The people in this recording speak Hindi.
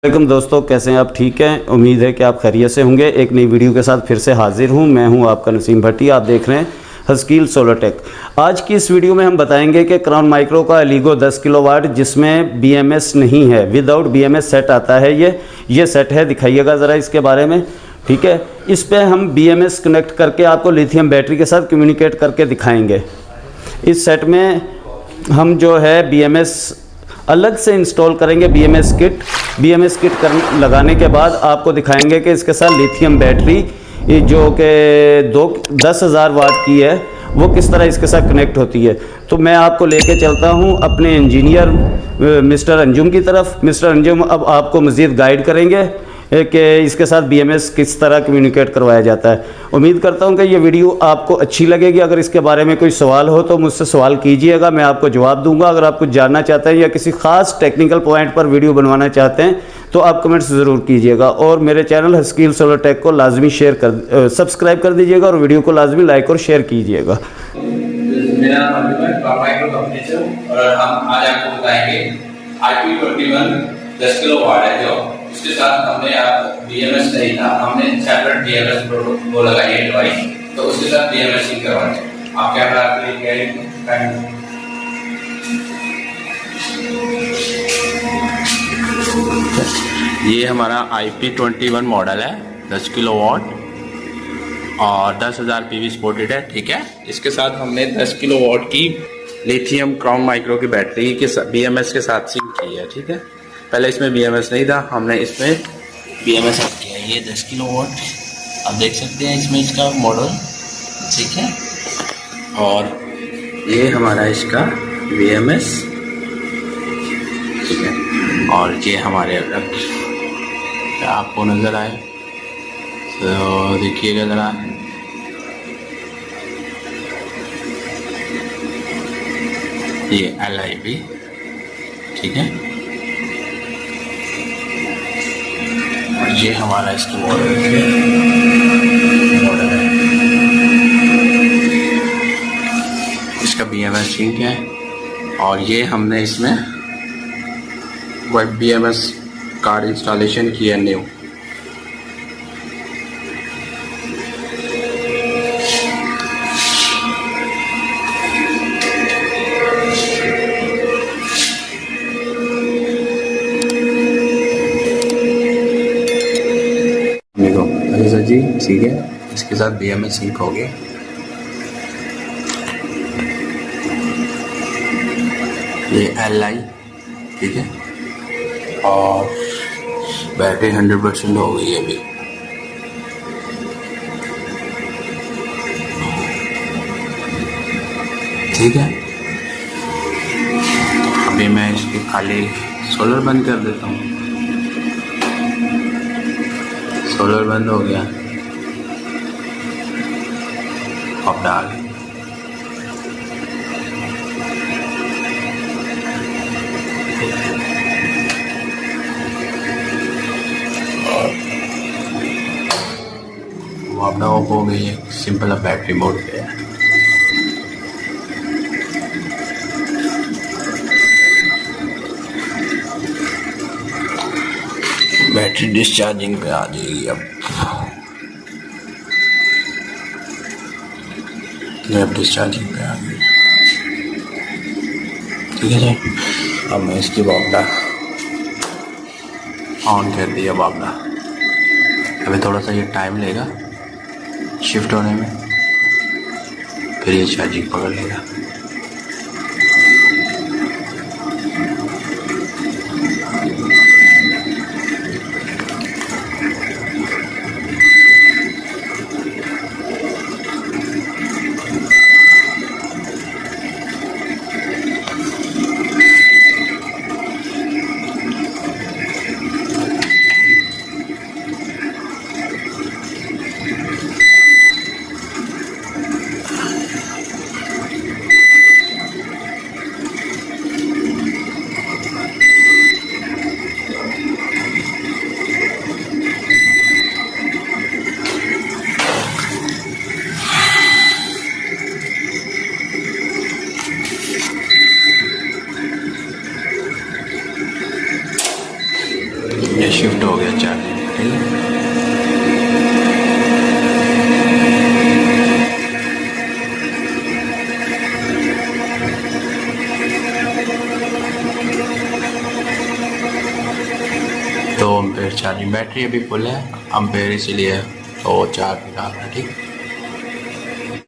वालेकुम दोस्तों, कैसे हैं आप? ठीक हैं। उम्मीद है कि आप खैरियत से होंगे। एक नई वीडियो के साथ फिर से हाजिर हूं। मैं हूं आपका नसीम भट्टी। आप देख रहे हैं हस्कील सोलर टेक। आज की इस वीडियो में हम बताएंगे कि क्राउन माइक्रो का एलिगो 10 किलोवाट जिसमें BMS नहीं है, विदाउट BMS सेट आता है। ये सेट है, दिखाइएगा ज़रा इसके बारे में। ठीक है, इस पर हम BMS कनेक्ट करके आपको लिथियम बैटरी के साथ कम्युनिकेट करके दिखाएँगे। इस सेट में हम जो है BMS अलग से इंस्टॉल करेंगे। BMS किट लगाने के बाद आपको दिखाएंगे कि इसके साथ लिथियम बैटरी जो कि 10,000 वाट की है वो किस तरह इसके साथ कनेक्ट होती है। तो मैं आपको लेके चलता हूं अपने इंजीनियर मिस्टर अंजुम की तरफ। मिस्टर अंजुम अब आपको मज़ीद गाइड करेंगे कि इसके साथ BMS किस तरह कम्युनिकेट करवाया जाता है। उम्मीद करता हूं कि ये वीडियो आपको अच्छी लगेगी। अगर इसके बारे में कोई सवाल हो तो मुझसे सवाल कीजिएगा, मैं आपको जवाब दूंगा। अगर आप कुछ जानना चाहते हैं या किसी ख़ास टेक्निकल पॉइंट पर वीडियो बनवाना चाहते हैं तो आप कमेंट्स ज़रूर कीजिएगा। और मेरे चैनल हस्कील सोलर टेक को लाजमी सब्सक्राइब कर दीजिएगा और वीडियो को लाजमी लाइक और शेयर कीजिएगा। मेरा नाम माइक्रो कंपनी से और हम आज आपको बताएंगे IP21 10 किलो वाट है जो इसके साथ हमने BMS नहीं था, हमने सेपरेट BMS प्रोडक्ट वो लगाई है डिवाइस, तो उसके साथ BMS सिंक करवाएंगे। आप कैमरा ये हमारा IP21 मॉडल है 10 किलो वाट और 10,000 PV सपोर्टेड है। ठीक है, इसके साथ हमने 10 किलो वाट की लिथियम क्राउन माइक्रो की बैटरी के BMS के साथ सिंक की है। ठीक है, पहले इसमें BMS नहीं था, हमने इसमें BMS ऐड किया। ये 10 किलो वाट आप देख सकते हैं इसमें इसका मॉडल। ठीक है, और ये हमारा इसका BMS। ठीक है, और ये हमारे आपको नज़र आए तो देखिएगा ज़रा। ये LIB। ठीक है, और ये हमारा इसका मॉडल है। इसका BMS सिंक है और ये हमने इसमें BMS कार्ड इंस्टॉलेशन किया न्यू। जी ठीक है, इसके साथ BMS सिंक हो गया। ये LI। ठीक है, और बैटरी 100% हो गई है अभी। ठीक है, अभी मैं इसकी खाली सोलर बंद कर देता हूँ। सोलर बंद हो गया, अब डाल। वापडा ऑफ हो गई है, सिंपल अब बैटरी मोड पे है। बैटरी डिस्चार्जिंग पे आ जाएगी अब डिस्चार्जिंग पे आ गई। ठीक है सर, अब मैं इसकी वापडा ऑन कर दिया। वापडा अभी थोड़ा सा ये टाइम लेगा शिफ्ट होने में, फिर ये चार्जिंग पकड़ लेगा। ये शिफ्ट हो गया चार्जिंग, ठीक है। तो एम्पेयर चार्जिंग, बैटरी अभी फुल है, एम्पेयर इसीलिए तो चार्ज निकालना, ठीक।